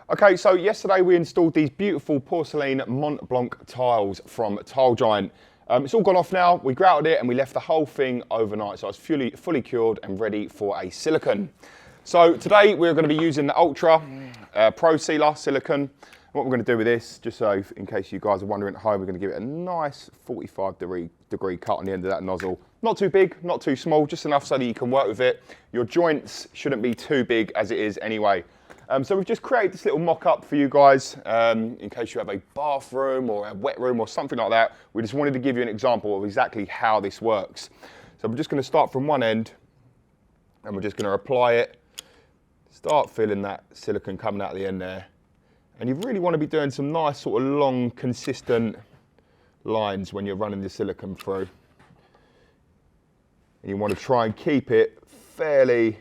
Okay, so yesterday we installed these beautiful porcelain Mont Blanc tiles from Tile Giant. It's all gone off now. We grouted it and we left the whole thing overnight, so it's fully cured and ready for a silicone. So today we're going to be using the Ultra Pro Sealer silicone. What we're going to do with this, just so in case you guys are wondering at home, we're going to give it a nice 45-degree cut on the end of that nozzle. Not too big, not too small, just enough so that you can work with it. Your joints shouldn't be too big as it is anyway. So we've just created this little mock-up for you guys in case you have a bathroom or a wet room or something like that. We just wanted to give you an example of exactly how this works. So we're just going to start from one end and we're just going to apply it. Start feeling that silicone coming out of the end there. And you really want to be doing some nice sort of long, consistent lines when you're running the silicone through. And you want to try and keep it fairly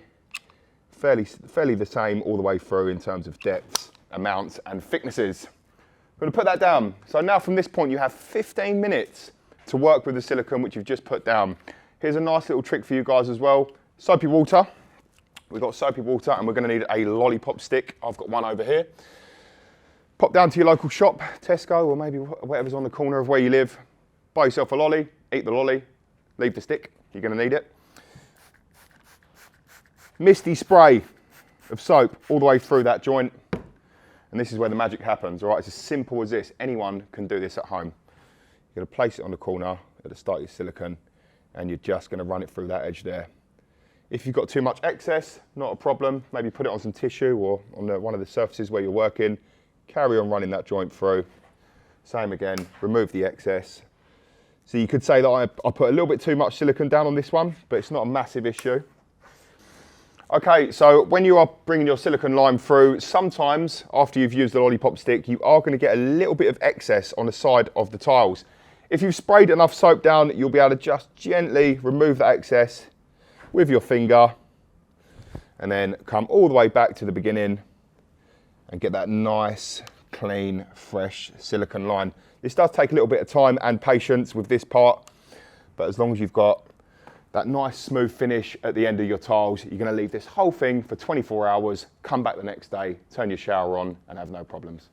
the same all the way through in terms of depths, amounts and thicknesses. I'm going to put that down. So now from this point you have 15 minutes to work with the silicone which you've just put down. Here's a nice little trick for you guys as well. Soapy water. We've got soapy water and we're going to need a lollipop stick. I've got one over here. Pop down to your local shop, Tesco or maybe whatever's on the corner of where you live. Buy yourself a lolly, eat the lolly, leave the stick, you're going to need it. Misty spray of soap all the way through that joint. And this is where the magic happens, all right? It's as simple as this. Anyone can do this at home. You're going to place it on the corner at the start of your silicone and you're just going to run it through that edge there. If you've got too much excess, not a problem. Maybe put it on some tissue or on one of the surfaces where you're working. Carry on running that joint through. Same again, remove the excess. So you could say that I put a little bit too much silicone down on this one, but it's not a massive issue. Okay, so when you are bringing your silicone line through, sometimes after you've used the lollipop stick, you are going to get a little bit of excess on the side of the tiles. If you've sprayed enough soap down, you'll be able to just gently remove that excess with your finger and then come all the way back to the beginning and get that nice, clean, fresh silicone line. This does take a little bit of time and patience with this part, but as long as you've got that nice smooth finish at the end of your tiles, you're going to leave this whole thing for 24 hours, come back the next day, turn your shower on and have no problems.